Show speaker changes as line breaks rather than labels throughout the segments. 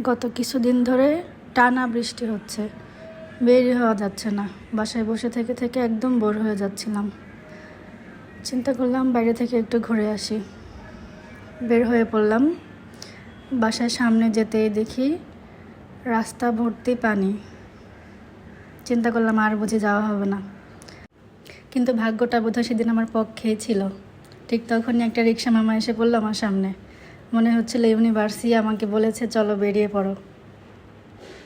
গত কিছুদিন ধরে টানা বৃষ্টি হচ্ছে, বের হওয়া যাচ্ছে না। বাসায় বসে থেকে থেকে একদম বোর হয়ে যাচ্ছিলাম। চিন্তা করলাম বাইরে থেকে একটু ঘুরে আসি। বের হয়ে পড়লাম। বাসার সামনে যেতেই দেখি রাস্তা ভর্তি পানি। চিন্তা করলাম আর বুঝি যাওয়া হবে না, কিন্তু ভাগ্যটা বোধহয় সেদিন আমার পক্ষেই ছিল। ঠিক তখনই একটা রিক্সা মামা এসে পড়লো আমার সামনে। মনে হচ্ছিল ইউনিভার্সিটি আমাকে বলেছে চলো বেরিয়ে পড়ো।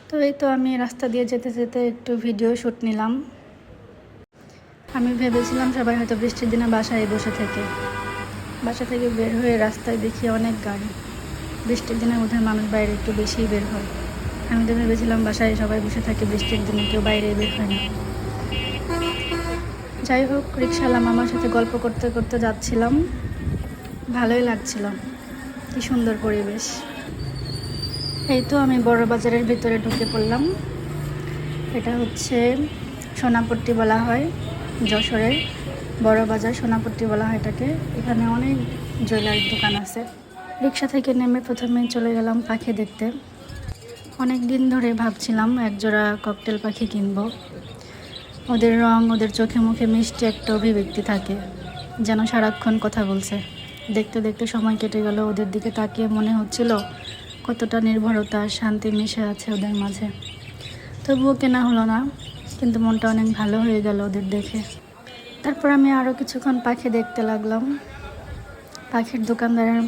তো এই তো আমি রাস্তা দিয়ে যেতে যেতে একটু ভিডিও শ্যুট নিলাম। আমি ভেবেছিলাম সবাই হয়তো বৃষ্টির দিনে বাসায় বাসা থেকে বের হয়ে রাস্তায় দেখি অনেক গাড়ি। বৃষ্টির দিনে বোধহয় মানুষ বাইরে একটু বেশিই বের হয়। আমি তো ভেবেছিলাম বাসায় সবাই বসে থাকে, বৃষ্টির দিনে কেউ বাইরে বের হয় না। যাই হোক, রিক্সাওয়ালা মামার সাথে গল্প করতে করতে যাচ্ছিলাম। ভালোই লাগছিল, কি সুন্দর পরিবেশ। এই তো আমি বড় বাজারের ভিতরে ঢুকে পড়লাম। এটা হচ্ছে সোনাপট্টি বলা হয়, যশোরের বড় বাজার সোনাপট্টি বলা হয় এটাকে। এখানে অনেক জুয়েলারির দোকান আছে। রিক্সা থেকে নেমে প্রথমে চলে গেলাম পাখি দেখতে। অনেক দিন ধরে ভাবছিলাম একজোড়া ককটেল পাখি কিনবো। ওদের রং, ওদের চোখে মুখে মিষ্টি একটা অভিব্যক্তি থাকে, যেন সারাক্ষণ কথা বলছে। দেখতে দেখতে সময় কেটে গেল। ওদের দিকে তাকিয়ে মনে হচ্ছিল কতটা নির্ভরতা আর শান্তি মিশে আছে ওদের মাঝে। তবুও কেনা হলো না, কিন্তু মনটা অনেক ভালো হয়ে গেল ওদের দেখে। তারপর আমি আরও কিছুক্ষণ পাখি দেখতে লাগলাম। পাখির দোকানদারের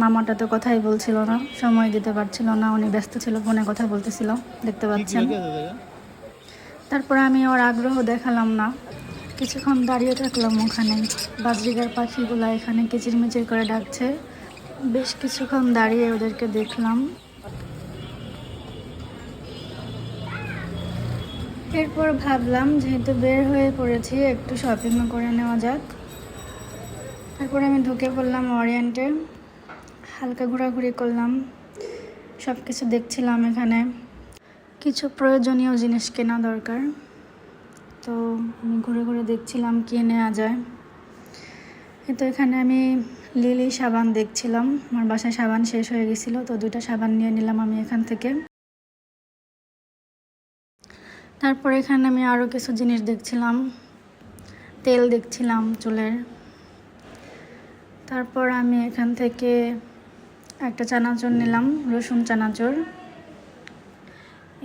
মামাটা তো কথাই বলছিল না, সময় দিতে পারছিল না, উনি ব্যস্ত ছিল, ফোনে কথা বলতেছিল, দেখতে পাচ্ছেন। তারপর আমি ওর আগ্রহ দেখালাম না, কিছুক্ষণ দাঁড়িয়ে থাকলাম ওখানে। বাজরিগার পাখিগুলো এখানে কিচিরমিচির করে ডাকছে। বেশ কিছুক্ষণ দাঁড়িয়ে ওদেরকে দেখলাম। এরপর ভাবলাম যেহেতু বের হয়ে পড়েছি একটু শপিংও করে নেওয়া যাক। তারপর আমি ঢুকে পড়লাম অরিয়েন্টে। হালকা ঘোরাঘুরি করলাম, সব কিছু দেখছিলাম। এখানে কিছু প্রয়োজনীয় জিনিস কেনা দরকার, তো আমি ঘুরে ঘুরে দেখছিলাম কি নেওয়া যায়। তো এখানে আমি লিলি সাবান দেখছিলাম। আমার বাসায় সাবান শেষ হয়ে গেছিলো, তো 2টা সাবান নিয়ে নিলাম আমি এখান থেকে। তারপর এখানে আমি আরও কিছু জিনিস দেখছিলাম, তেল দেখছিলাম চুলের। তারপর আমি এখান থেকে একটা চানাচুর নিলাম, রসুন চানাচুর।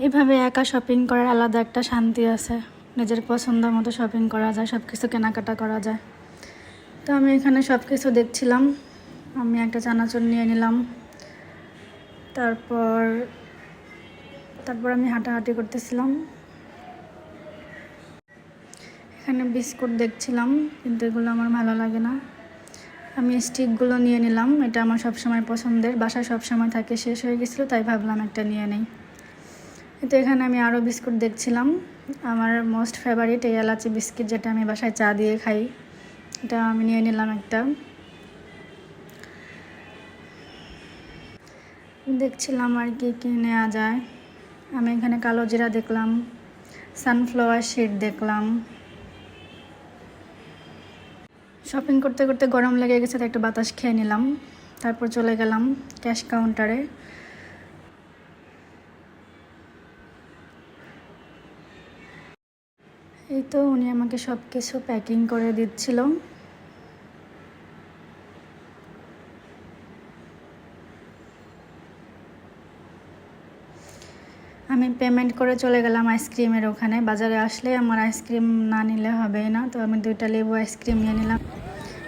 এভাবে একা শপিং করার আলাদা একটা শান্তি আছে, নিজের পছন্দ মতো শপিং করা যায়, সব কিছু কেনাকাটা করা যায়। তো আমি এখানে সব কিছু দেখছিলাম। আমি একটা চানাচুর নিয়ে নিলাম। তারপর আমি হাঁটাহাঁটি করতেছিলাম। এখানে বিস্কুট দেখছিলাম, কিন্তু এগুলো আমার ভালো লাগে না। আমি স্টিকগুলো নিয়ে নিলাম, এটা আমার সবসময় পছন্দের, বাসায় সবসময় থাকে, শেষ হয়ে গেছিলো তাই ভাবলাম একটা নিয়ে নেই। তো এখানে আমি আরও বিস্কুট দেখছিলাম। আমার মোস্ট ফেভারিট এই এলাচি বিস্কিট, যেটা আমি বাসায় চা দিয়ে খাই, এটা আমি নিয়ে নিলাম একটা। দেখছিলাম আর কি কি নেওয়া যায়। আমি এখানে কালো জিরা দেখলাম, সানফ্লাওয়ার সিড দেখলাম। শপিং করতে করতে গরম লেগে গেছে, তো একটা বাতাস খেয়ে নিলাম। তারপর চলে গেলাম ক্যাশ কাউন্টারে। এই তো উনি আমাকে সব কিছু প্যাকিং করে দিচ্ছিল। আমি পেমেন্ট করে চলে গেলাম আইসক্রিমের ওখানে। বাজারে আসলে আমার আইসক্রিম না নিলে হবে না, তো আমি 2টা লেবু আইসক্রিম নিয়ে নিলাম।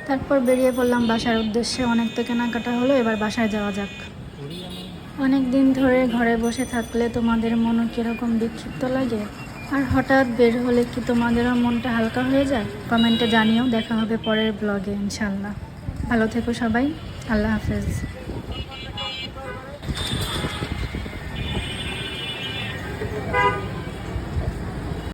তারপর বেরিয়ে পড়লাম বাসার উদ্দেশ্যে। অনেক তো কেনাকাটা হলো, এবার বাসায় যাওয়া যাক। অনেক দিন ধরে ঘরে বসে থাকলে তোমাদের মনও কীরকম বিক্ষিপ্ত লাগে, আর হঠাৎ বের হলে কি তোমাদেরও মনটা হালকা হয়ে যায়? কমেন্টে জানিও। দেখা হবে পরের ব্লগে ইনশাল্লাহ। ভালো থেকো সবাই, আল্লাহ হাফেজ।